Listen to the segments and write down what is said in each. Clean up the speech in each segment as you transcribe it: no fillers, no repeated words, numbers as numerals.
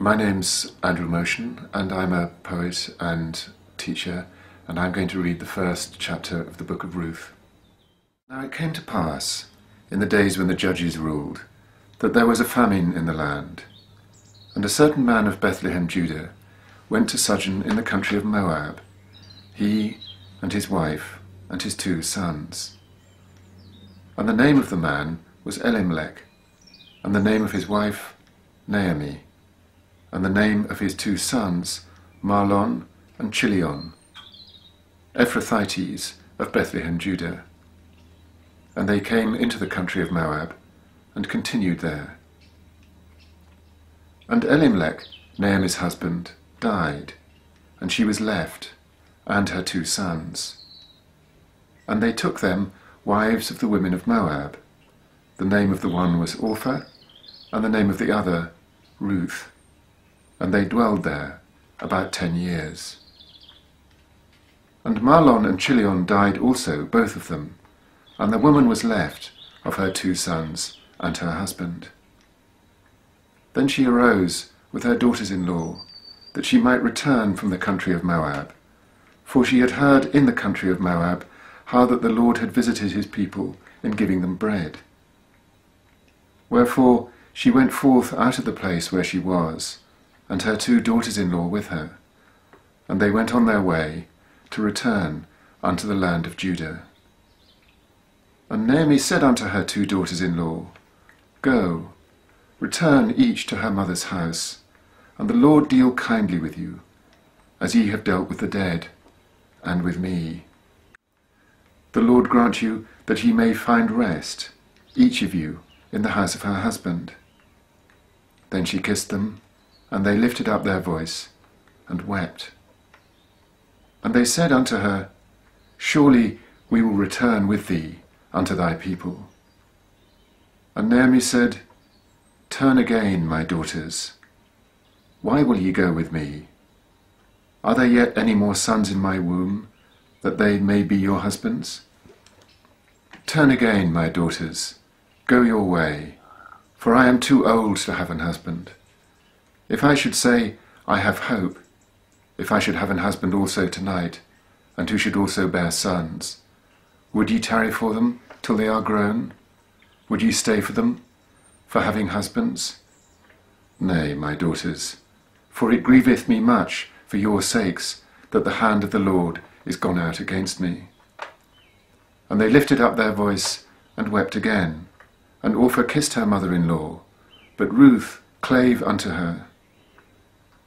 My name's Andrew Motion, and I'm a poet and teacher, and I'm going to read the first chapter of the book of Ruth. Now it came to pass, in the days when the judges ruled, that there was a famine in the land. And a certain man of Bethlehem, Judah, went to sojourn in the country of Moab, he and his wife and his 2 sons. And the name of the man was Elimelech, and the name of his wife Naomi, and the name of his 2 sons Mahlon and Chilion, Ephrathites of Bethlehem, Judah. And they came into the country of Moab, and continued there. And Elimelech, Naomi's husband, died, and she was left, and her 2 sons. And they took them wives of the women of Moab. The name of the one was Orpah, and the name of the other Ruth. And they dwelled there about 10 years. And Mahlon and Chilion died also, both of them, and the woman was left of her 2 sons and her husband. Then she arose with her daughters-in-law, that she might return from the country of Moab, for she had heard in the country of Moab how that the Lord had visited his people in giving them bread. Wherefore she went forth out of the place where she was, and her 2 daughters-in-law with her, and they went on their way to return unto the land of Judah. And Naomi said unto her 2 daughters-in-law, Go, return each to her mother's house, and the Lord deal kindly with you, as ye have dealt with the dead, and with me. The Lord grant you that ye may find rest, each of you, in the house of her husband. Then she kissed them, and they lifted up their voice, and wept. And they said unto her, Surely we will return with thee unto thy people. And Naomi said, Turn again, my daughters. Why will ye go with me? Are there yet any more sons in my womb, that they may be your husbands? Turn again, my daughters, go your way, for I am too old to have an husband. If I should say, I have hope, if I should have an husband also tonight, and who should also bear sons, would ye tarry for them till they are grown? Would ye stay for them, for having husbands? Nay, my daughters, for it grieveth me much for your sakes that the hand of the Lord is gone out against me. And they lifted up their voice and wept again, and Orpah kissed her mother-in-law, but Ruth clave unto her.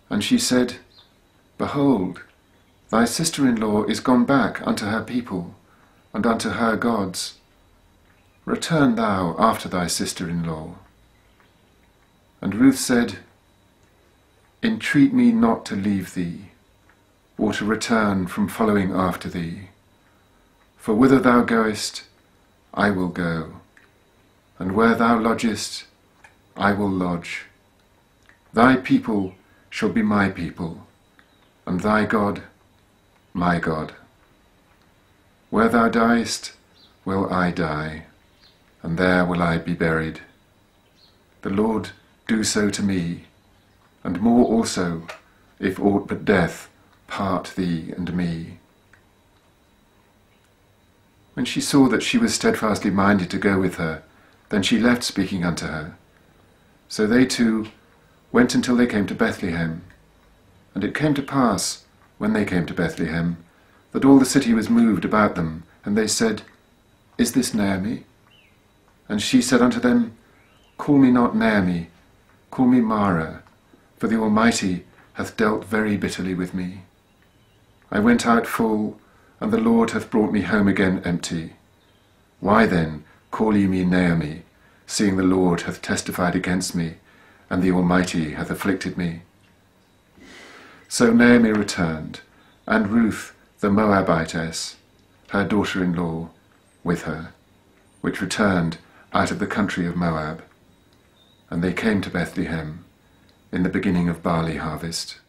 And she said, Behold, thy sister-in-law is gone back unto her people, and unto her gods. Return thou after thy sister-in-law. And Ruth said, Entreat me not to leave thee, or to return from following after thee. For whither thou goest, I will go, and where thou lodgest, I will lodge. Thy people shall be my people, and thy God my God. Where thou diest, will I die, and there will I be buried. The Lord do so to me, and more also, if aught but death part thee and me. When she saw that she was steadfastly minded to go with her, then she left speaking unto her. So they 2 went until they came to Bethlehem. And it came to pass, when they came to Bethlehem, that all the city was moved about them, and they said, Is this Naomi? And she said unto them, Call me not Naomi, call me Mara, for the Almighty hath dealt very bitterly with me. I went out full, and the Lord hath brought me home again empty. Why then call ye me Naomi, seeing the Lord hath testified against me, and the Almighty hath afflicted me? So Naomi returned, and Ruth the Moabitess, her daughter-in-law, with her, which returned out of the country of Moab. And they came to Bethlehem in the beginning of barley harvest.